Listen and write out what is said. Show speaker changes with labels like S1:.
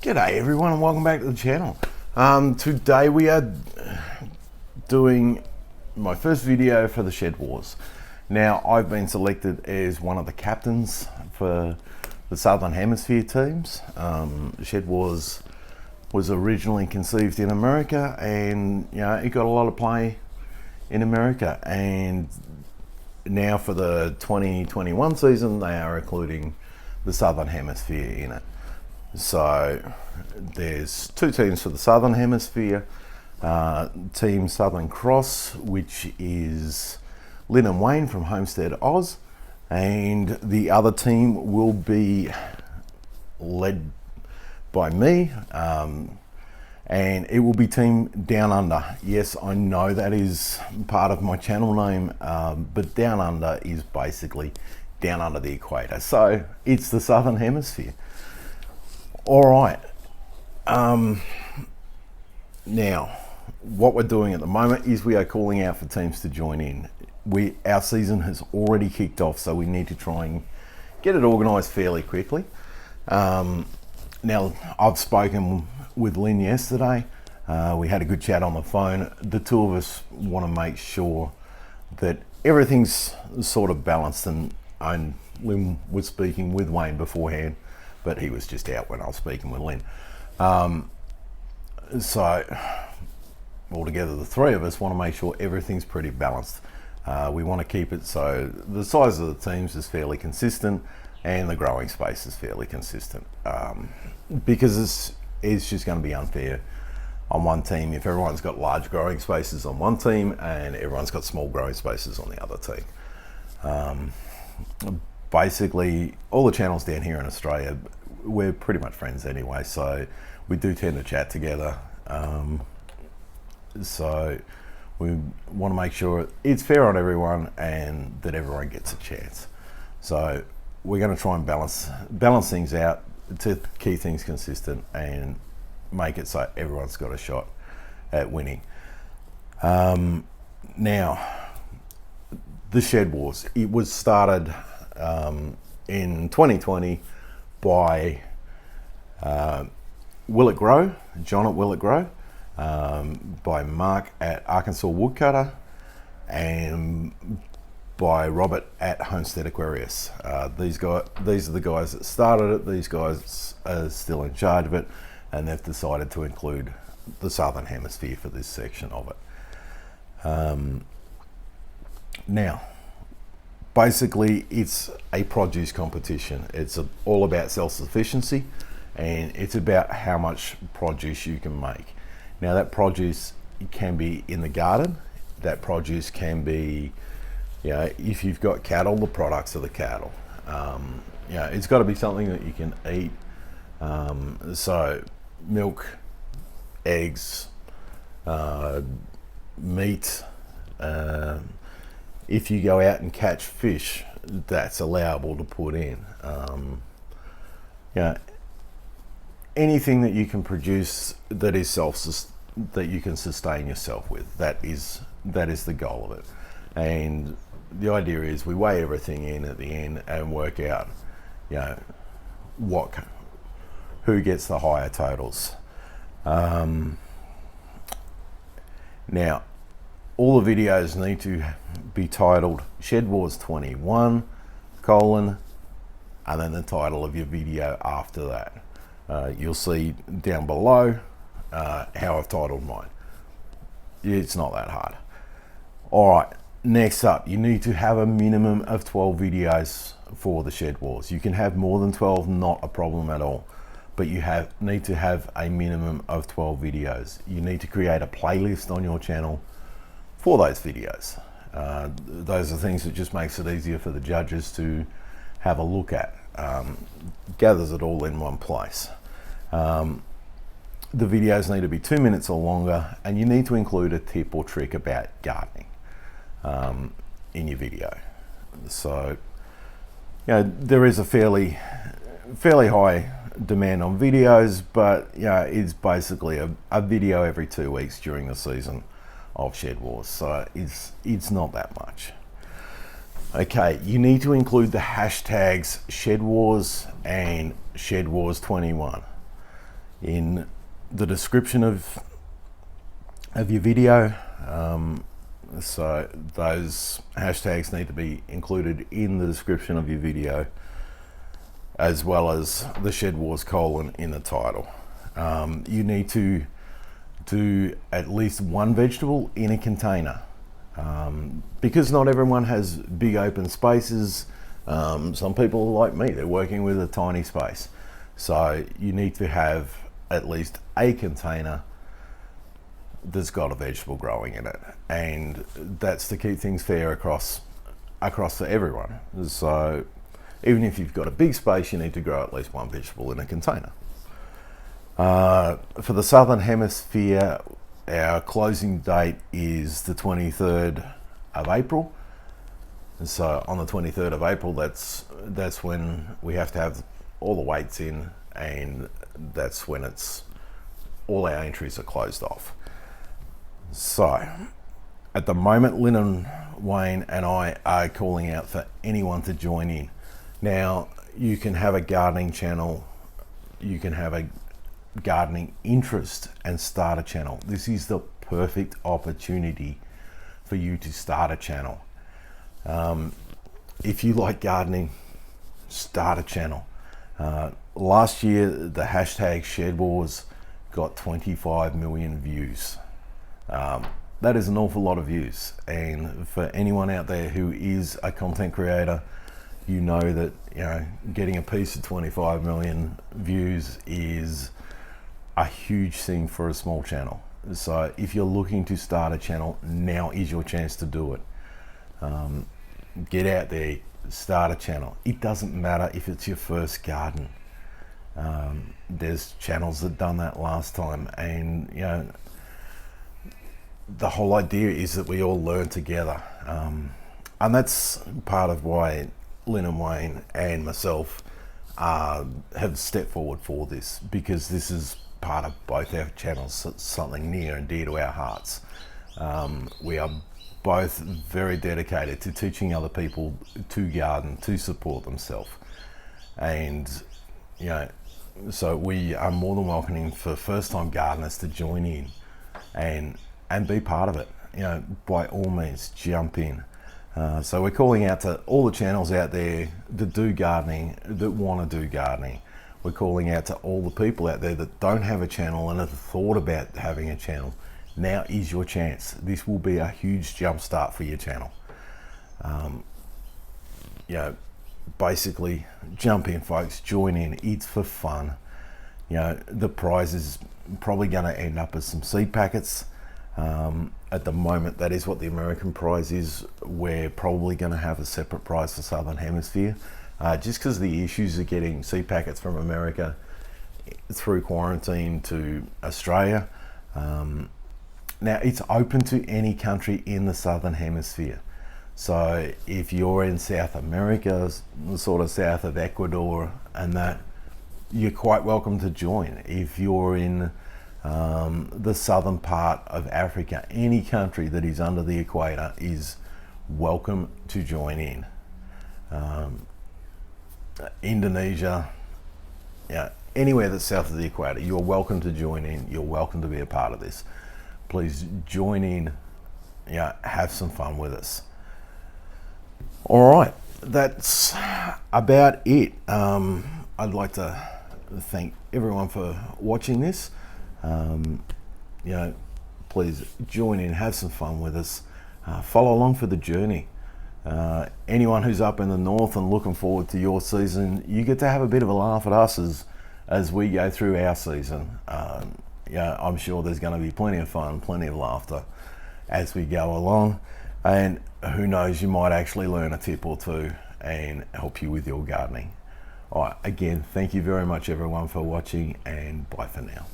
S1: G'day everyone and welcome back to the channel. Today we are doing my first video for the Shed Wars. Now I've been selected as one of the captains for the Southern Hemisphere teams. Shed Wars was originally conceived in America, and it got a lot of play in America, and now for the 2021 season they are including the Southern Hemisphere in it. So there's two teams for the Southern Hemisphere. Team Southern Cross, which is Lynne and Wayne from Homestead Aus, and the other team will be led by me, and it will be Team Downunder. Yes, I know that is part of my channel name, but Downunder is basically down under the equator, so it's the Southern Hemisphere. All right, now what we're doing at the moment is we are calling out for teams to join in. Our season has already kicked off, so we need to try and get it organised fairly quickly. Now I've spoken with Lynne yesterday. We had a good chat on the phone. The two of us want to make sure that everything's sort of balanced, and Lynne was speaking with Wayne beforehand, but he was just out when I was speaking with Lynne. So altogether the three of us want to make sure everything's pretty balanced. We want to keep it so the size of the teams is fairly consistent and the growing space is fairly consistent, because it's just going to be unfair on one team if everyone's got large growing spaces on one team and everyone's got small growing spaces on the other team. Basically all the channels down here in Australia, we're pretty much friends anyway, so we do tend to chat together. So we want to make sure it's fair on everyone and that everyone gets a chance. So we're going to try and balance things out to keep things consistent and make it so everyone's got a shot at winning. Now the Shed Wars, it was started in 2020 by Will It Grow, John at Will It Grow, by Mark at Arkansas Woodcutter, and by Robert at Homestead Aquarius. These are the guys that started it. These guys are still in charge of it, and they've decided to include the Southern Hemisphere for this section of it. Now, basically it's a produce competition. It's all about self-sufficiency, and it's about how much produce you can make. Now that produce can be in the garden, that produce can be, if you've got cattle, the products of the cattle. It's got to be something that you can eat. So milk, eggs, meat. If you go out and catch fish, that's allowable to put in. Anything that you can produce that is that you can sustain yourself with, that is the goal of it. And the idea is we weigh everything in at the end and work out, who gets the higher totals. Now, all the videos need to be titled SHEDWARS21, and then the title of your video after that. You'll see down below how I've titled mine. It's not that hard. All right, next up, you need to have a minimum of 12 videos for the Shed Wars. You can have more than 12, not a problem at all, but you need to have a minimum of 12 videos. You need to create a playlist on your channel for those videos. Those are things that just makes it easier for the judges to have a look at. Gathers it all in one place. The videos need to be 2 minutes or longer, and you need to include a tip or trick about gardening in your video. So there is a fairly high demand on videos, but it's basically a video every 2 weeks during the season of Shed Wars, so it's not that much. Okay, you need to include the hashtags Shed Wars and SHEDWARS21. in the description of your video. So those hashtags need to be included in the description of your video, as well as the Shedwars colon in the title. You need to do at least one vegetable in a container, because not everyone has big open spaces. Some people are like me, they're working with a tiny space. So you need to have at least a container that's got a vegetable growing in it, and that's to keep things fair across for everyone. So even if you've got a big space, you need to grow at least one vegetable in a container. For the Southern Hemisphere, our closing date is the 23rd of April. So on the 23rd of April, that's when we have to have all the weights in, and that's when all our entries are closed off. So at the moment, Lynne and Wayne and I are calling out for anyone to join in. Now, you can have a gardening channel, you can have a gardening interest and start a channel. This is the perfect opportunity for you to start a channel. If you like gardening, start a channel. Last year, the hashtag Shedwars got 25 million views. That is an awful lot of views, and for anyone out there who is a content creator, you know that getting a piece of 25 million views is a huge thing for a small channel. So if you're looking to start a channel, now is your chance to do it. Get out there, start a channel. It doesn't matter if it's your first garden. There's channels that done that last time, and the whole idea is that we all learn together, and that's part of why Lynne and Wayne and myself have stepped forward for this, because this is part of both our channels, something near and dear to our hearts. We are both very dedicated to teaching other people to garden, to support themselves, and so we are more than welcoming for first-time gardeners to join in and be part of it. By all means, jump in. So we're calling out to all the channels out there that do gardening, that want to do gardening. We're calling out to all the people out there that don't have a channel and have thought about having a channel. Now is your chance. This will be a huge jump start for your channel. Basically jump in, folks, join in. It's for fun. The prize is probably going to end up as some seed packets. At the moment, that is what the American prize is. We're probably going to have a separate prize for Southern Hemisphere, just because of the issues of getting seed packets from America through quarantine to Australia. Now, it's open to any country in the Southern Hemisphere. So if you're in South America, sort of south of Ecuador and that, you're quite welcome to join. If you're in the southern part of Africa, any country that is under the equator is welcome to join in. Indonesia, anywhere that's south of the equator, you're welcome to join in. You're welcome to be a part of this. Please join in, have some fun with us. All right, that's about it. I'd like to thank everyone for watching this. Please join in, have some fun with us, follow along for the journey. Anyone who's up in the north and looking forward to your season, you get to have a bit of a laugh at us as we go through our season. I'm sure there's going to be plenty of fun, plenty of laughter as we go along, and who knows, you might actually learn a tip or two and help you with your gardening. All right, again, thank you very much everyone for watching, and bye for now.